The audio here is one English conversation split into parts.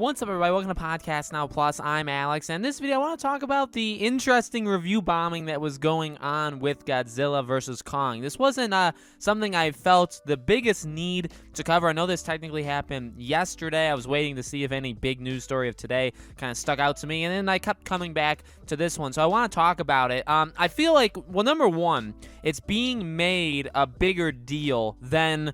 What's up, everybody? Welcome to Podcast Now Plus. I'm Alex, and in this video I want to talk about the interesting review bombing that was going on with Godzilla vs. Kong. This wasn't something I felt the biggest need to cover. I know this technically happened yesterday. I was waiting to see if any big news story of today kind of stuck out to me, and then I kept coming back to this one, so I want to talk about it. I feel like, well, number one, it's being made a bigger deal than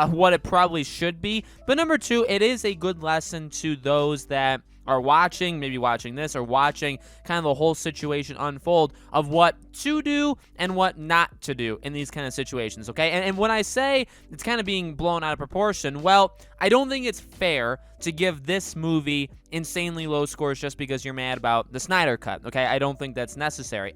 what it probably should be. But number two, it is a good lesson to those that are watching, maybe watching this or watching kind of the whole situation unfold of what to do and what not to do in these kind of situations, okay? And when I say it's kind of being blown out of proportion, well, I don't think it's fair to give this movie insanely low scores just because you're mad about the Snyder Cut, okay? I don't think that's necessary.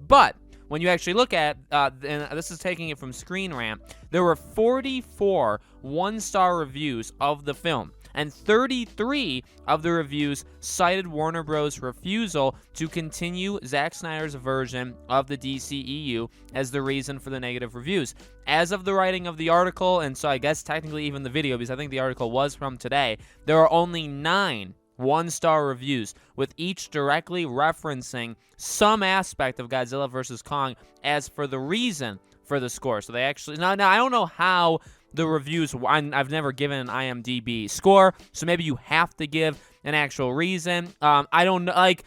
But when you actually look at, and this is taking it from Screen Rant, there were 44 one-star reviews of the film, and 33 of the reviews cited Warner Bros. Refusal to continue Zack Snyder's version of the DCEU as the reason for the negative reviews. As of the writing of the article, and so I guess technically even the video, because I think the article was from today, there are only 9 one-star reviews, with each directly referencing some aspect of Godzilla vs. Kong as for the reason for the score. So they actually, now I don't know how the reviews, I've never given an IMDb score, so maybe you have to give an actual reason. I don't know, like,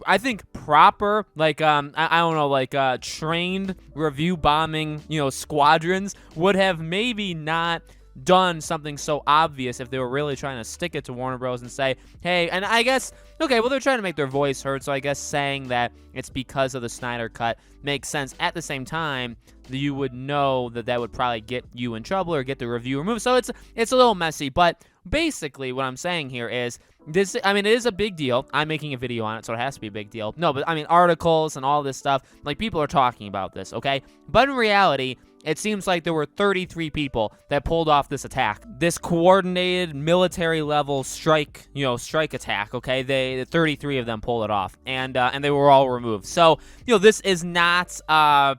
I think proper, like, I don't know, like, trained review bombing, squadrons would have maybe not done something so obvious if they were really trying to stick it to Warner Bros. And say, hey, and I guess, okay, well, they're trying to make their voice heard, so I guess saying that it's because of the Snyder Cut makes sense. At the same time, you would know that that would probably get you in trouble or get the review removed, so it's a little messy, but basically what I'm saying here is, this, I mean, it is a big deal. I'm making a video on it, so it has to be a big deal. No, but I mean, articles and all this stuff, like, people are talking about this, okay? But in reality, it seems like there were 33 people that pulled off this attack, this coordinated military-level strike attack. Okay, 33 of them pulled it off, and they were all removed. So, this is not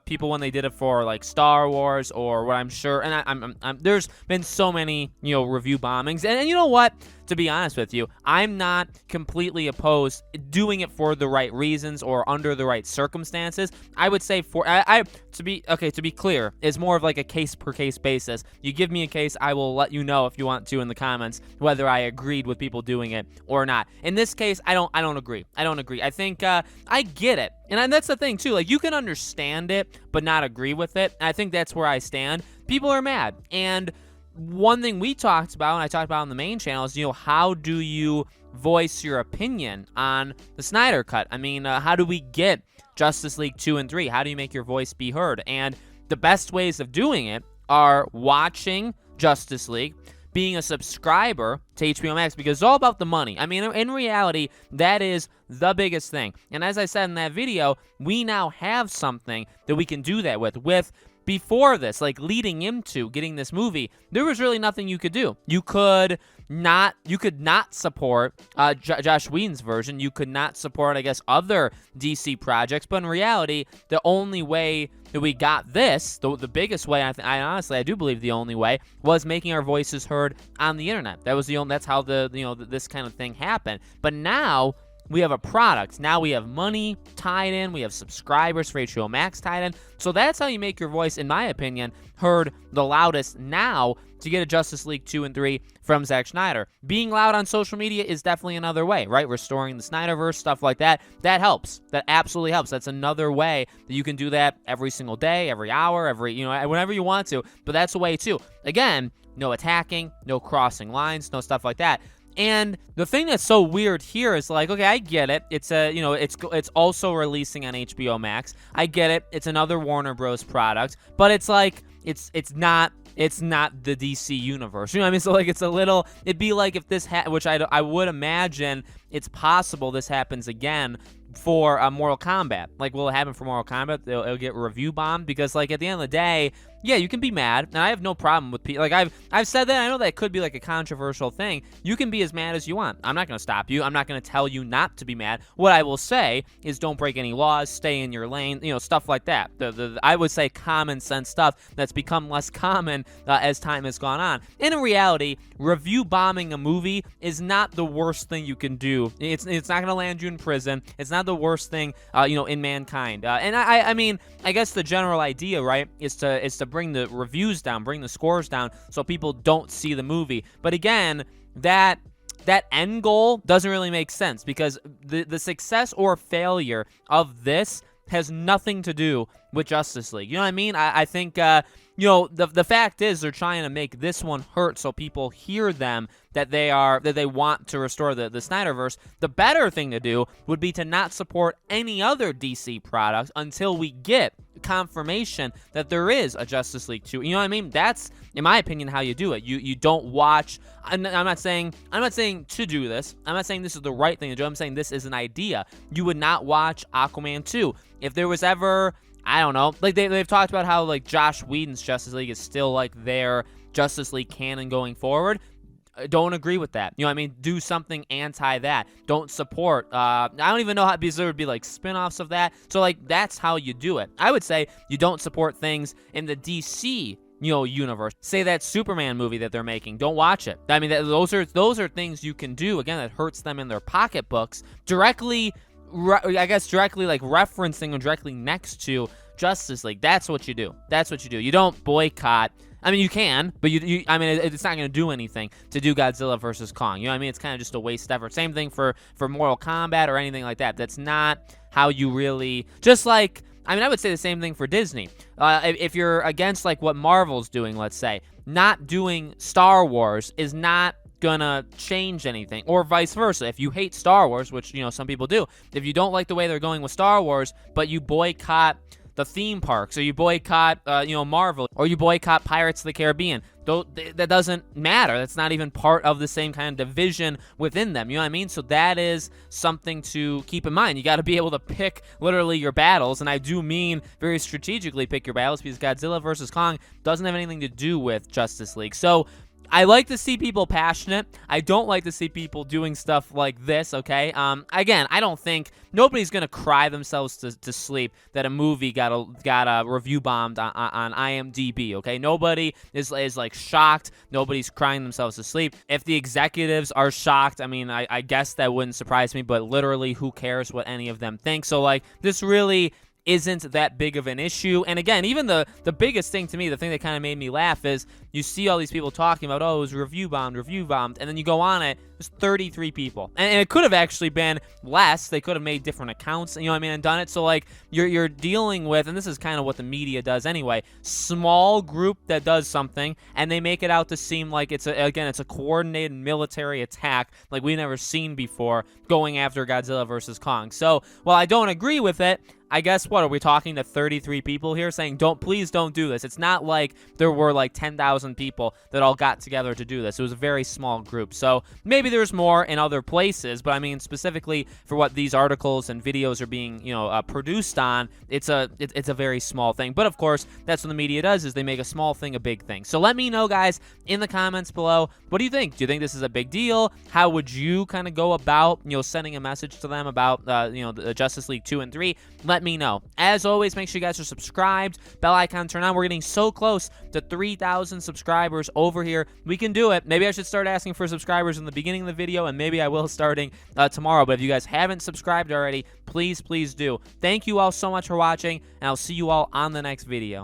people when they did it for like Star Wars or what I'm sure. And I'm there's been so many review bombings, and you know what? To be honest with you, I'm not completely opposed doing it for the right reasons or under the right circumstances. I would say to be clear, it's more of like a case-per-case basis. You give me a case, I will let you know if you want to in the comments whether I agreed with people doing it or not. In this case, I don't agree. I think I get it. And that's the thing too, like, you can understand it but not agree with it. And I think that's where I stand. People are mad, and one thing we talked about, and I talked about on the main channel, is, how do you voice your opinion on the Snyder Cut? I mean, how do we get Justice League 2 and 3? How do you make your voice be heard? And the best ways of doing it are watching Justice League, being a subscriber to HBO Max, because it's all about the money. I mean, in reality, that is the biggest thing. And as I said in that video, we now have something that we can do that with. Before this, like leading into getting this movie, there was really nothing you could do. You could not support Josh Whedon's version. You could not support, I guess, other DC projects. But in reality, the only way that we got this, the biggest way, I honestly do believe the only way, was making our voices heard on the internet. That's how this kind of thing happened. But now we have a product. Now we have money tied in. We have subscribers for HBO Max tied in. So that's how you make your voice, in my opinion, heard the loudest now to get a Justice League 2 and 3 from Zack Snyder. Being loud on social media is definitely another way, right? Restoring the Snyderverse, stuff like that. That helps. That absolutely helps. That's another way that you can do that every single day, every hour, whenever you want to. But that's a way too. Again, no attacking, no crossing lines, no stuff like that. And the thing that's so weird here is, like, okay, I get it. It's it's also releasing on HBO Max. I get it. It's another Warner Bros. Product, but it's like it's not the DC universe. You know what I mean? So, like, it'd be like if this which I would imagine it's possible this happens again for Mortal Kombat. Like, will it happen for Mortal Kombat? It'll get review bombed because, like, at the end of the day, yeah, you can be mad, and I have no problem with people. Like, I've said that. I know that could be like a controversial thing. You can be as mad as you want. I'm not going to stop you. I'm not going to tell you not to be mad. What I will say is don't break any laws, stay in your lane, stuff like that. I would say common sense stuff that's become less common as time has gone on. In reality, review bombing a movie is not the worst thing you can do. It's not going to land you in prison. It's not the worst thing, in mankind. And I mean, I guess the general idea, right, is to bring the reviews down, bring the scores down, so people don't see the movie. But again, that end goal doesn't really make sense, because the success or failure of this has nothing to do with Justice League. You know what I mean? I think, the fact is they're trying to make this one hurt so people hear them that they want to restore the Snyderverse. The better thing to do would be to not support any other DC product until we get confirmation that there is a Justice League 2. You know what I mean? That's, in my opinion, how you do it. You don't watch. I'm not saying to do this. I'm not saying this is the right thing to do. I'm saying this is an idea. You would not watch Aquaman 2 if there was ever, I don't know, like they've talked about how like Josh Whedon's Justice League is still like their Justice League canon going forward. Don't agree with that. You know what I mean? Do something anti that. Don't support. I don't even know how, because there would be like spin-offs of that. So like that's how you do it. I would say you don't support things in the DC universe. Say that Superman movie that they're making, don't watch it. I mean, those are things you can do. Again, that hurts them in their pocketbooks. Directly like referencing or directly next to Justice League. That's what you do. You don't boycott. I mean, you can, but I mean, it's not going to do anything to do Godzilla versus Kong. You know what I mean? It's kind of just a waste effort. Same thing for Mortal Kombat or anything like that. That's not how you really, just like, I mean, I would say the same thing for Disney. If you're against like what Marvel's doing, let's say, not doing Star Wars is not gonna change anything, or vice versa. If you hate Star Wars, which some people do, if you don't like the way they're going with Star Wars, but you boycott the theme parks, or you boycott Marvel, or you boycott Pirates of the Caribbean, that doesn't matter. That's not even part of the same kind of division within them. You know what I mean? So that is something to keep in mind. You got to be able to pick literally your battles, and I do mean very strategically pick your battles, because Godzilla versus Kong doesn't have anything to do with Justice League. So I like to see people passionate. I don't like to see people doing stuff like this, okay? Again, I don't think nobody's going to cry themselves to sleep that a movie got a review bombed on IMDb, okay? Nobody is like shocked. Nobody's crying themselves to sleep. If the executives are shocked, I mean, I guess that wouldn't surprise me, but literally who cares what any of them think? So, like, this really isn't that big of an issue. And again, even the biggest thing to me, the thing that kind of made me laugh, is you see all these people talking about, oh, it was review bombed, and then you go on it, there's 33 people. And it could have actually been less. They could have made different accounts, and done it. So, like, you're dealing with, and this is kind of what the media does anyway, small group that does something, and they make it out to seem like it's a coordinated military attack like we've never seen before, going after Godzilla versus Kong. So, while I don't agree with it, I guess, what are we talking to 33 people here saying, please don't do this. It's not like there were like 10,000 people that all got together to do this. It was a very small group. So maybe there's more in other places, but I mean, specifically for what these articles and videos are being, produced on, it's a very small thing. But of course, that's what the media does, is they make a small thing a big thing. So let me know, guys, in the comments below, what do you think? Do you think this is a big deal? How would you kind of go about, sending a message to them about, the Justice League 2 and 3? Let me know. As always, make sure you guys are subscribed, bell icon turn on. We're getting so close to 3,000 subscribers over here. We can do it. Maybe I should start asking for subscribers in the beginning of the video, and maybe I will starting tomorrow. But if you guys haven't subscribed already, please do. Thank you all so much for watching, and I'll see you all on the next video.